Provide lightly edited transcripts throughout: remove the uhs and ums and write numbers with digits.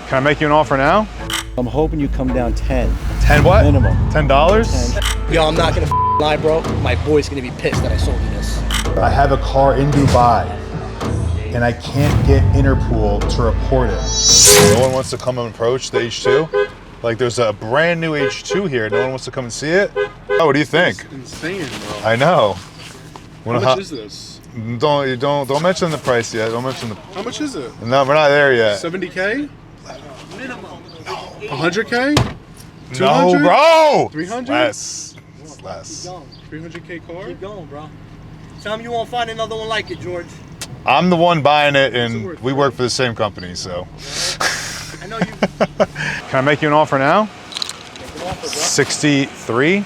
Can I make you an offer now? I'm hoping you come down 10. 10 what? Minimum. $10? 10. Yo, I'm not gonna lie, bro. My boy's gonna be pissed that I sold you this. I have a car in Dubai and I can't get Interpol to report it. No one wants to come and approach the H2? Like there's a brand new H2 here. No one wants to come and see it? Oh, what do you think? It's insane, bro. I know. How much is this? Don't mention the price yet. Don't mention the. How much is it? No, we're not there yet. 70K? Minimum. 100K? 200? No, bro. 300? Less. It's less. 300K car? Keep going, bro. Tell him you won't find another one like it, George. I'm the one buying it, and we work for the same company, so. I know you. Can I make you an offer now? Make an offer, bro. 63?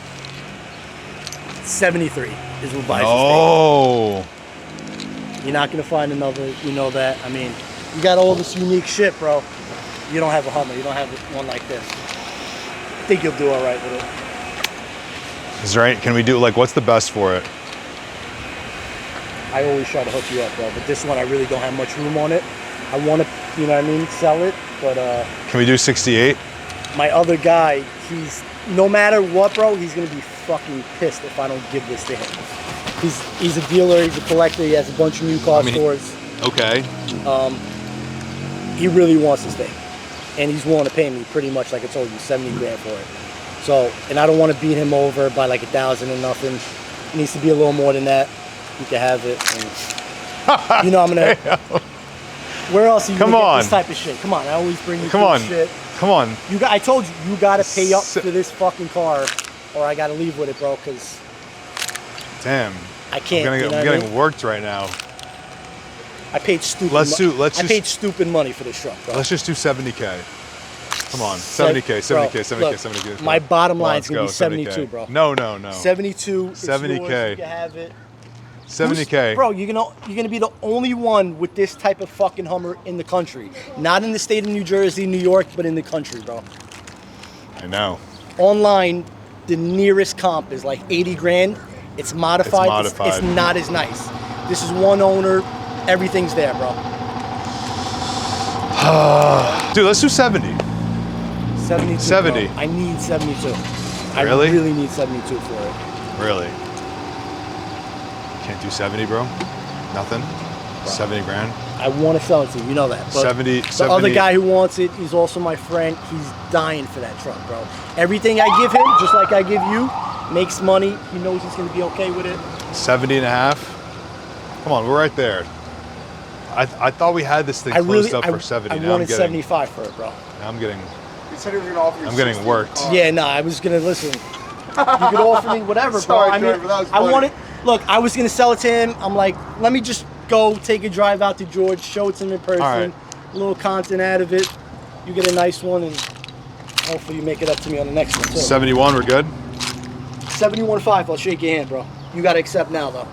73 is what buys Oh. this thing. You're not gonna find another. You know that. I mean, you got all this unique shit, bro. You don't have a Hummer. You don't have one like this. I think you'll do all right with it. Is there any, can we do, like, what's the best for it? I always try to hook you up, bro. But this one, I really don't have much room on it. I want to, you know what I mean, sell it. But Can we do 68? my other guy, he's no matter what, bro, he's gonna be fucking pissed if I don't give this to him. He's a dealer. He's a collector. He has a bunch of new car stores. Okay. He really wants this thing, and he's willing to pay me pretty much, like I told you, 70 grand for it. So, and I don't want to beat him over by like 1,000 or nothing. It needs to be a little more than that. You can have it. And, you know, I'm gonna. Where else are you gonna get this type of shit? Come on, I always bring you shit. Come on. I told you, you gotta pay up for this fucking car, or I gotta leave with it, bro. Cause damn. I can't. I'm getting worked right now. I paid stupid. I paid stupid money for this truck, bro. Let's just do 70K. Come on, 70K, 70K, 70K, look, 70K. My bottom line is gonna be 72, 70K. bro. No. 72. 70K. You can have it. 70K. Bro, you're gonna be the only one with this type of fucking Hummer in the country. Not in the state of New Jersey, New York, but in the country, bro. I know. Online, the nearest comp is like 80 grand. It's modified. It's not as nice. This is one owner. Everything's there, bro. Dude, let's do 70. 72. 70. Bro. I need 72. Really? I really need 72 for it. Really? Can't do 70, bro? Nothing? Bro. 70 grand? I want to sell it to you. You know that. But 70. The other guy who wants it, he's also my friend. He's dying for that truck, bro. Everything I give him, just like I give you, makes money. He knows he's going to be okay with it. 70 and a half? Come on, we're right there. I thought we had this thing closed up for 70. I wanted 75 for it, bro. Now I'm getting... He said he was gonna offer you I'm getting 60. worked. Yeah, no, I was going to listen. You could offer me whatever, Sorry, bro. I mean, George, but that was I funny. wanted... Look, I was going to sell it to him. I'm like, let me just go take a drive out to George, show it to him in person. All right. A little content out of it. You get a nice one, and hopefully you make it up to me on the next one, too. 71, we're good? 71.5, I'll shake your hand, bro. You got to accept now, though.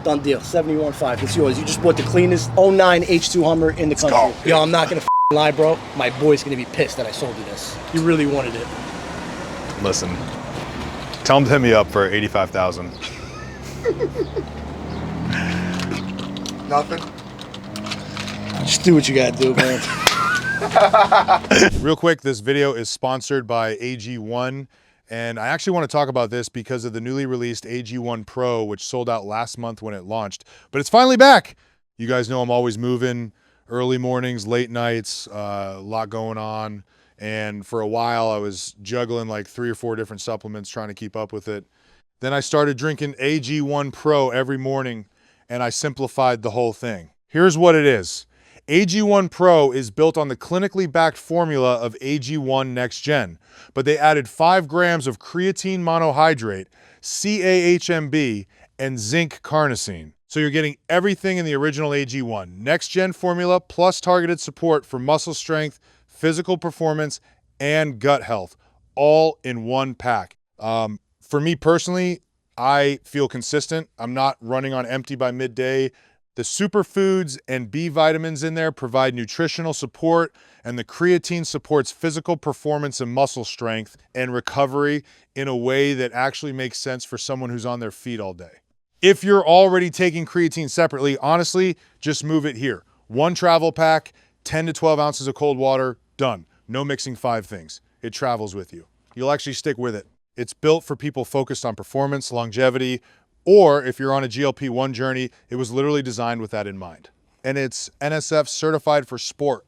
Done deal. 71.5, it's yours. You just bought the cleanest 09 H2 Hummer in the country. Yo, I'm not going to lie, bro. My boy's going to be pissed that I sold you this. You really wanted it. Listen, tell him to hit me up for 85,000. Nothing. Just do what you got to do, man. Real quick, this video is sponsored by AG1. And I actually want to talk about this because of the newly released AG1 Pro, which sold out last month when it launched, but it's finally back. You guys know I'm always moving, early mornings, late nights, a lot going on. And for a while I was juggling like 3 or 4 different supplements trying to keep up with it. Then I started drinking AG1 Pro every morning and I simplified the whole thing. Here's what it is. AG1 Pro is built on the clinically backed formula of AG1 Next Gen, but they added 5 grams of creatine monohydrate, CAHMB, and zinc carnosine. So you're getting everything in the original AG1 Next Gen formula plus targeted support for muscle strength, physical performance, and gut health, all in one pack. For me personally, I feel consistent. I'm not running on empty by midday. The superfoods and B vitamins in there provide nutritional support, and the creatine supports physical performance and muscle strength and recovery in a way that actually makes sense for someone who's on their feet all day. If you're already taking creatine separately, honestly, just move it here. 1 travel pack, 10 to 12 ounces of cold water, Done. No mixing 5 things. It travels with you. You'll actually stick with it. It's built for people focused on performance, longevity, or if you're on a GLP-1 journey, it was literally designed with that in mind. And it's NSF certified for sport,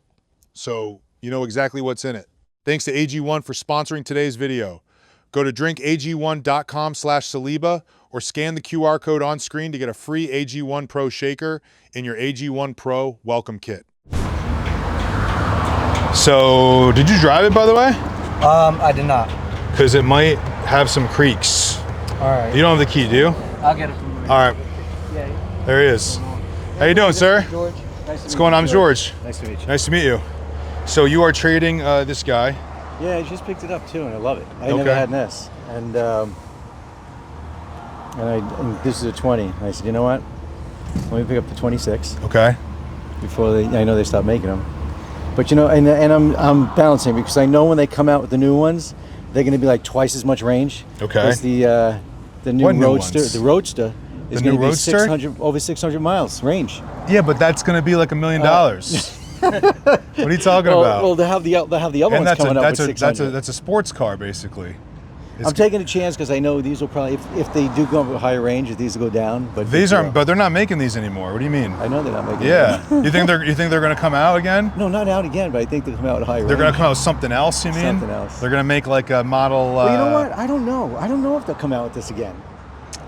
so you know exactly what's in it. Thanks to AG1 for sponsoring today's video. Go to drinkag1.com/saliba or scan the QR code on screen to get a free AG1 Pro shaker in your AG1 Pro welcome kit. So, did you drive it, by the way? I did not. Because it might have some creaks. All right. You don't have the key, do you? I'll get it from you. All right. Yeah. There he is. How you doing, sir? George. What's going on? I'm George. Nice to meet you. Nice to meet you. So you are trading this guy. Yeah, I just picked it up too, and I love it. I Okay. never had this, and this is a 20. And I said, you know what? Let me pick up the 26 Okay. before I know they stop making them. But you know, and I'm balancing because I know when they come out with the new ones, they're going to be like twice as much range. Okay. As the new What new Roadster. ones? The Roadster is The new going to be Roadster? over 600 miles range. Yeah, but that's going to be like $1 million. What are you talking about? Well, they'll have the other and ones that's coming up with a 600. that's a sports car basically. I'm taking a chance because I know these will probably, if they do go up with a higher range, these will go down. But These aren't, but they're not making these anymore. What do you mean? I know they're not making. Yeah. them. you think they're going to come out again? No, not out again, but I think they'll come out with a higher They're going range. to come out with something else. You mean? Something else. They're going to make like a model. Well, you know what? I don't know. I don't know if they'll come out with this again.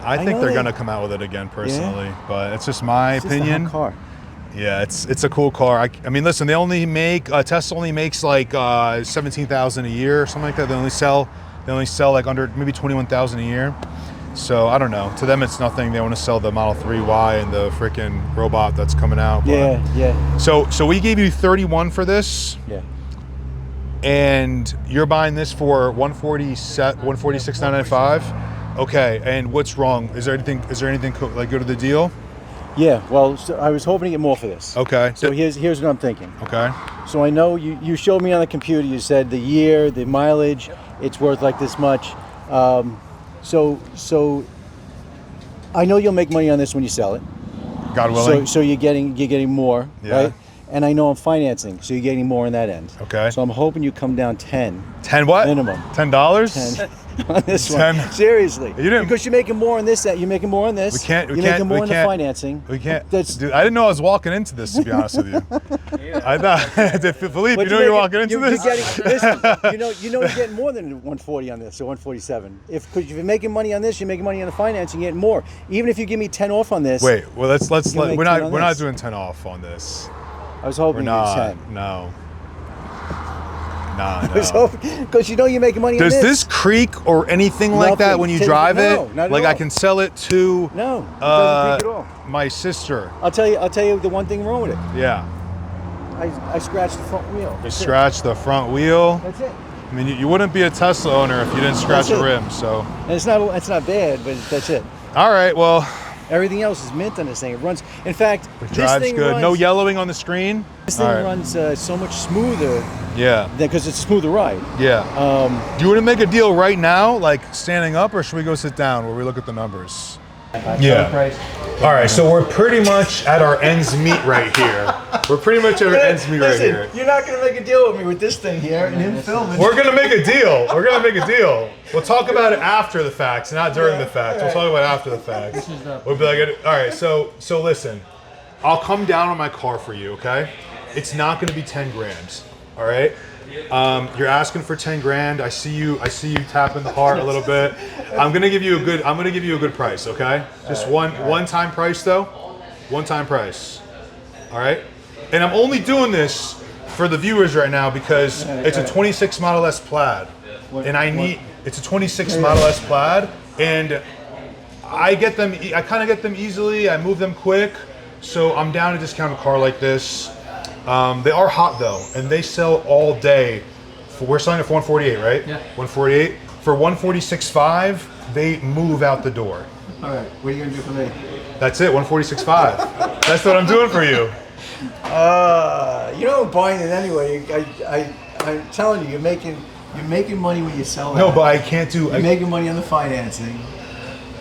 I think know they're they- going to come out with it again personally, but it's just my It's just a hot opinion. car. Yeah, it's a cool car. I mean, listen, they only make Tesla only makes like 17,000 a year or something like that. They only sell like under maybe 21,000 a year. So I don't know. To them, it's nothing. They want to sell the Model 3Y and the freaking robot that's coming out. But- Yeah. So we gave you 31 for this, Yeah. and you're buying this for 146,995. Okay. And what's wrong? Is there anything like good to the deal? Yeah. Well, so I was hoping to get more for this. Okay. So here's what I'm thinking. Okay. So I know you showed me on the computer. You said the year, the mileage, it's worth like this much. So I know you'll make money on this when you sell it. God willing. So you're getting more, Yeah. right? And I know I'm financing, so you're getting more on that end. Okay. So I'm hoping you come down 10 10 what? minimum. $10? 10 on this 10. one. Seriously. You didn't- Because you're making more on this. You're making more on this. You're making more on the financing. We can't. That's, Dude, I didn't know I was walking into this, to be honest with you. I thought, Philippe, but you know you're walking into you're this? Listen, you're getting more than 140 on this or 147. Because if you're making money on this, you're making money on the financing, you're getting more. Even if you give me 10 off on this. Wait, well let's You make we're 10 not on we're not this. doing 10 off on this. I was We're hoping you did not. 10. No. I was hoping, because you know you're making money Does on this creak or anything like that Nothing. when you No, drive not it? at Like I all. can sell it to No, it doesn't creak at all. my sister. I'll tell you the one thing wrong with it. Yeah. I scratched the front wheel. You That's it. scratch the front wheel. That's it. I mean, you wouldn't be a Tesla owner if you didn't scratch That's a it. rim. So, And it's not bad, but that's it. all right. Well, Everything else is mint on this thing. It runs. In fact, it this drives thing good. runs, No yellowing on the screen. This thing All right. runs so much smoother Yeah. because it's a smoother ride. Yeah. Do you want to make a deal right now, like standing up, or should we go sit down where we look at the numbers? Yeah. All right, so we're pretty much at our ends meet right here. We're pretty much at our ends meet right here. You're not gonna make a deal with me with this thing here and him filming. We're gonna make a deal. We're gonna make a deal. We'll talk about it after the facts, not during the facts. We'll talk about it after the facts. We'll be like, all right, so listen, I'll come down on my car for you, okay? It's not gonna be 10 grand, all right? You're asking for 10 grand. I see you tapping the heart a little bit. I'm gonna give you a good price, okay? Just one time price though. One time price. All right? And I'm only doing this for the viewers right now because it's a 26 Model S Plaid. And it's a 26 Model S Plaid, and I kind of get them easily. I move them quick. So I'm down to discount a car like this. They are hot though, and they sell all day. We're selling it for 148, right? Yeah. 148. For 146.5, they move out the door. All right, what are you gonna do for me? That's it, 146.5. That's what I'm doing for you. You know I'm buying it anyway. I'm telling you, you're making money when you sell it. No, but I can't do. You're making money on the financing.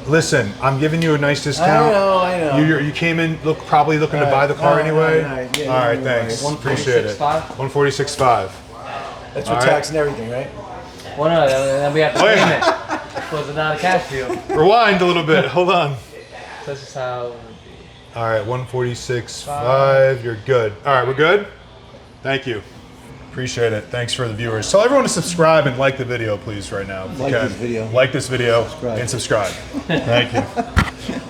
Listen, I'm giving you a nice discount. I know. You came in probably looking to buy the car anyway. All right, yeah, all right, yeah, thanks. right. Appreciate it. 146.5. That's All with right. tax and everything, right? Well, no, then we have to Wait. claim it. Was it not a cash deal? Rewind a little bit. Hold on. This is how. All right, 146.5. You're good. All right, we're good? Thank you. Appreciate it. Thanks for the viewers. Tell everyone to subscribe and like the video, please, right now. if you Like can. this video. Like this video and subscribe. Thank you.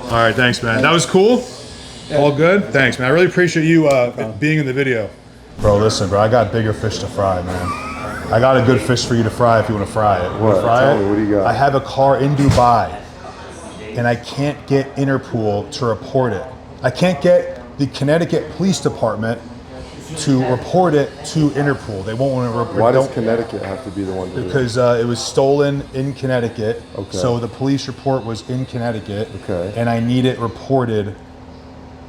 All right, thanks, man. That was cool. All good? Thanks, man. I really appreciate you being in the video. Bro, listen, bro. I got bigger fish to fry, man. I got a good fish for you to fry if you want to fry it. What? Tell me, what do you got? I have a car in Dubai, and I can't get Interpol to report it. I can't get the Connecticut Police Department to report it to Interpol. They won't want to report it. Why does Connecticut have to be the one to do it? Because it was stolen in Connecticut. Okay. So the police report was in Connecticut. Okay. And I need it reported.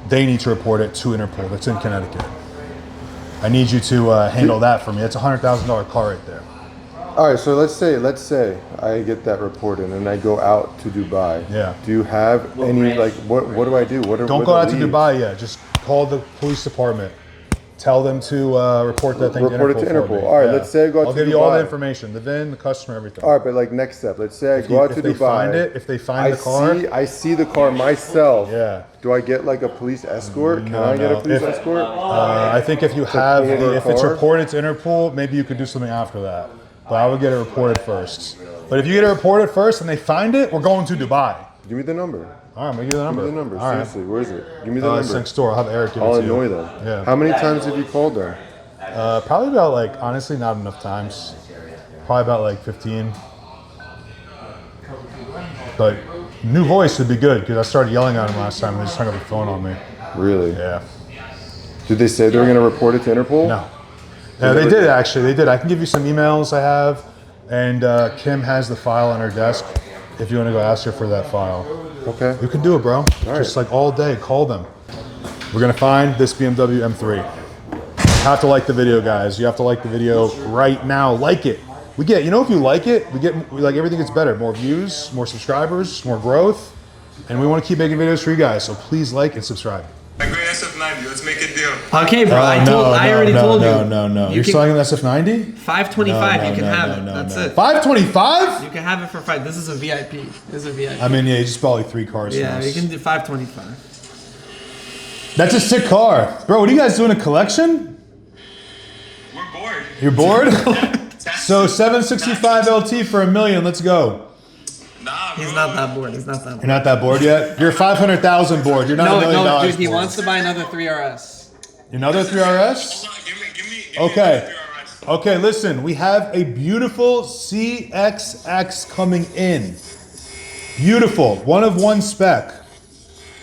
They need to report it to Interpol. That's in Connecticut. I need you to handle that for me. That's a $100,000 car right there. All right, so let's say I get that reported and I go out to Dubai. Yeah. Do you have any, like, what do I do? Don't go out to Dubai yet. Just call the police department. Tell them to report that thing Report it to to Interpol. Interpol. for me. All right, let's say I go out I'll to give you all the Dubai. information, the VIN, the customer, everything. All right, but like next step, let's say I go out to If they Dubai. find it, if they find the car, I see the car myself. Yeah. Do I get like a police escort? Can I get a police escort? I think if you have, pull over a if it's car? reported to Interpol, maybe you could do something after that. But I would get it reported first. But if you get it reported first and they find it, we're going to Dubai. Give me the number. All right, I'm gonna give you the number. Give me the number. All right. Seriously, where is it? Give me the It's number. next door. I'll have Eric give I'll it to you. annoy them. Yeah. How many times have you called them? Probably about like, honestly, not enough times. Probably about like 15. But new voice would be good because I started yelling at him last time and they just hung up the phone on me. Really? Yeah. Did they say they were going to report it to Interpol? No. Yeah, they did actually. They did. I can give you some emails I have, and Kim has the file on her desk. If you want to go ask her for that file, Okay. you can do it, bro. Just like all day, call them. We're gonna find this BMW M3. You have to like the video, guys. You have to like the video right now. Like it. We get, you know, if you like it, like everything gets better. More views, more subscribers, more growth, and we want to keep making videos for you guys. So please like and subscribe. I go SF90, let's make a deal. Okay, bro. I already told you. No. You You're can- selling an SF90? 525. You can have it. That's it. 525? You can have it for 5. This is a VIP. This is a VIP. I mean, yeah, you just bought like 3 cars. Yeah, from us. you can do 525. That's a sick car. Bro, what are you guys doing, a collection? We're bored. You're bored? So 765 LT for $1 million, let's go. Nah, bro. He's not that bored. He's not that You're bored. not that bored yet? You're 500,000 bored. You're not $1 million No, dude. He bored. wants to buy another 3RS. Another 3RS? Give me Okay. the RS. Okay, listen, we have a beautiful CXX coming in. Beautiful, one of one spec.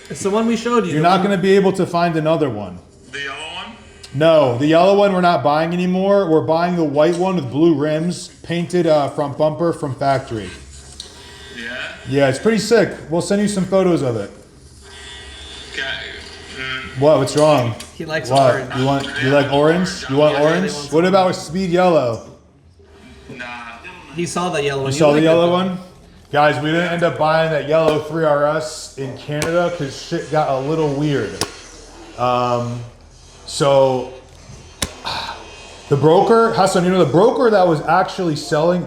It's the one we showed you. You're not gonna be able to find another one. The yellow one? No, the yellow one we're not buying anymore. We're buying the white one with blue rims, painted front bumper from factory. Yeah. Yeah, it's pretty sick. We'll send you some photos of it. Okay. What? What's wrong? He likes What? orange. You like orange? You want Yeah, he orange? wants What about speed yellow? Nah. He saw the yellow one. You saw the liked yellow it, though. one? Guys, we didn't end up buying that yellow 3RS in Canada because shit got a little weird. So the broker, Hassan, you know the broker that was actually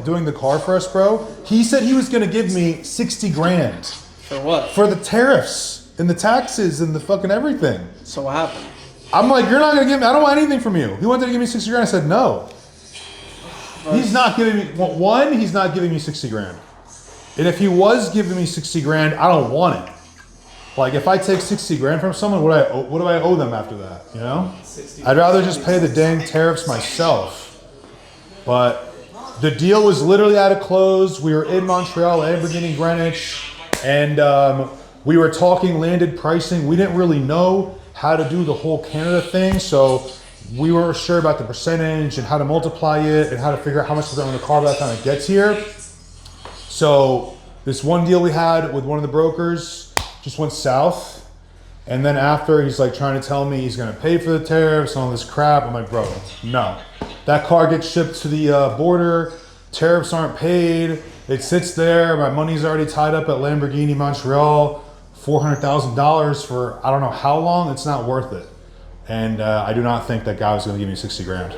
doing the car for us, bro, he said he was gonna give me 60 grand For what? for the tariffs and the taxes and the fucking everything. So what happened? I'm like, you're not gonna give me, I don't want anything from you. He wanted to give me 60 grand. I said, no. He's not giving me, one, he's not giving me 60 grand. And if he was giving me 60 grand, I don't want it. Like if I take 60 grand from someone, what do I owe them after that, you know? I'd rather just pay the dang tariffs myself. But the deal was literally at a close. We were in Montreal, Lamborghini Greenwich, and we were talking landed pricing. We didn't really know how to do the whole Canada thing, so we weren't sure about the percentage and how to multiply it and how to figure out how much we're going to car by the time it gets here. So this one deal we had with one of the brokers just went south. And then after, he's like trying to tell me he's going to pay for the tariffs and all this crap. I'm like, bro, no. That car gets shipped to the border. Tariffs aren't paid. It sits there. My money's already tied up at Lamborghini Montreal. $400,000 for I don't know how long. It's not worth it. And I do not think that guy was going to give me 60 grand.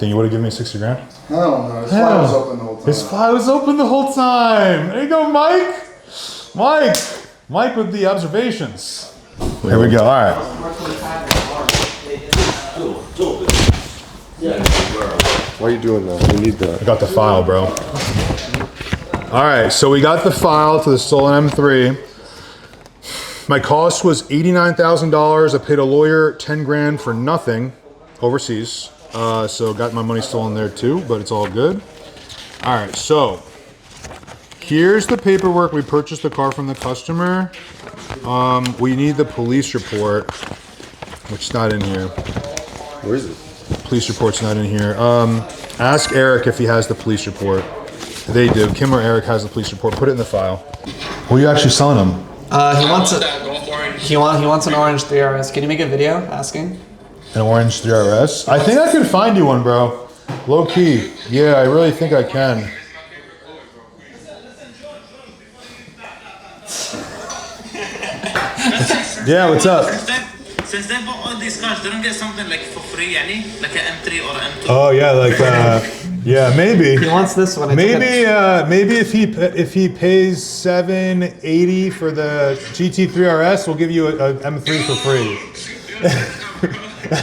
Think you would have given me 60 grand? I don't know. His file was open the whole time. His file was open the whole time. There you go, Mike. Mike with the observations. Here we go. All right. Why are you doing that? We need that. I got the file, bro. All right, so we got the file to the stolen M3. My cost was $89,000. I paid a lawyer 10 grand for nothing overseas. So got my money stolen there too, but it's all good. All right, so here's the paperwork. We purchased the car from the customer. We need the police report, which is not in here. Where is it? Police report's not in here. Ask Eric if he has the police report. They do. Kim or Eric has the police report. Put it in the file. What are you actually selling him? He wants he wants an orange 3RS. Can you make a video asking? An orange 3RS? I think I could find you one, bro. Low key. Yeah, I really think I can. Yeah, what's up? Since they bought all these cars, they don't get something like for free, like an M3 or an M2. Oh yeah, like yeah, maybe. He wants this one. Maybe maybe if he pays $780 for the GT3 RS, we'll give you a M3 for free. My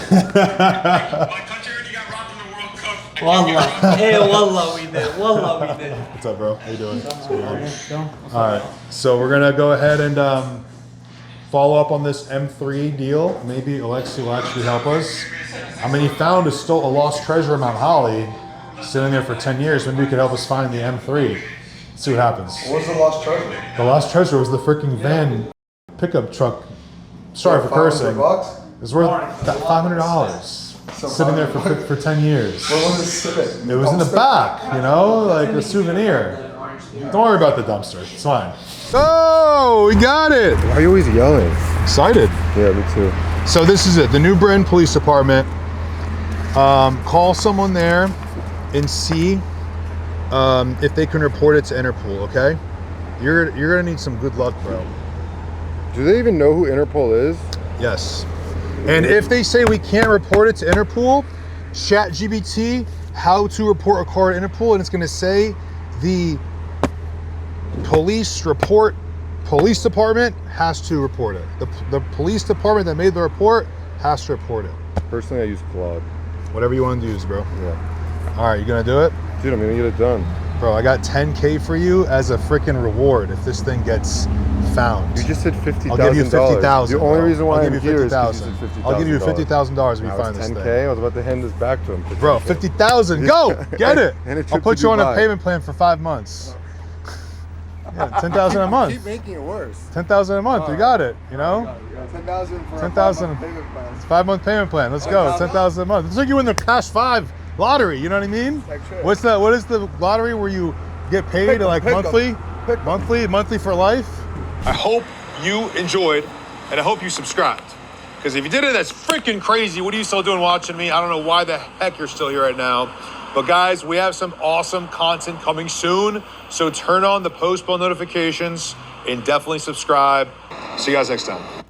country already got robbed in the World Cup. Wallah. Hey, wallah, we did. Wallah, we did. What's up, bro? How you doing? What's going on? All right, so we're gonna go ahead and follow up on this M3 deal. Maybe Alexi will actually help us. I mean, he found a lost treasure in Mount Holly, sitting there for 10 years. Maybe he could help us find the M3. Let's see what happens. What was the lost treasure? The lost treasure was the freaking van pickup truck. Sorry for cursing. $500? It was worth $500. Sitting there for 10 years. Where was it sitting? It was in the back, you know, like a souvenir. Don't worry about the dumpster. It's fine. Oh, we got it. Why are you always yelling? Excited. Yeah, me too. So this is it, the New Britain Police Department. Call someone there and see if they can report it to Interpol, okay? You're gonna need some good luck, bro. Do they even know who Interpol is? Yes. And if they say we can't report it to Interpol, ChatGPT, how to report a car to Interpol, and it's gonna say the police department has to report it. The police department that made the report has to report it. Personally, I use Claude. Whatever you want to use, bro. Yeah. All right, you gonna do it? Dude, I'm gonna get it done. Bro, I got 10K for you as a freaking reward if this thing gets found. You just said $50,000. I'll give you $50,000. The only reason why I'll I'm give you here is because you $50,000. said $50,000. I'll give you $50,000 if you find this 10K. thing. I was about to hand this back to him. Bro, 50,000. Go, get it. And a trip I'll put to you on a Dubai. payment plan for 5 months. Yeah, 10,000 a month. Keep making it worse. 10,000 a month. You got it. You know. 10,000 for 10,000. a 5-month payment plan. 5-month payment plan. Let's go. 10,000 a month. It's like you win the Cash 5 lottery. You know what I mean? What's that? What is the lottery where you get paid like monthly? Monthly for life. I hope you enjoyed, and I hope you subscribed. Because if you did it, that's freaking crazy. What are you still doing watching me? I don't know why the heck you're still here right now. But guys, we have some awesome content coming soon. So turn on the post bell notifications and definitely subscribe. See you guys next time.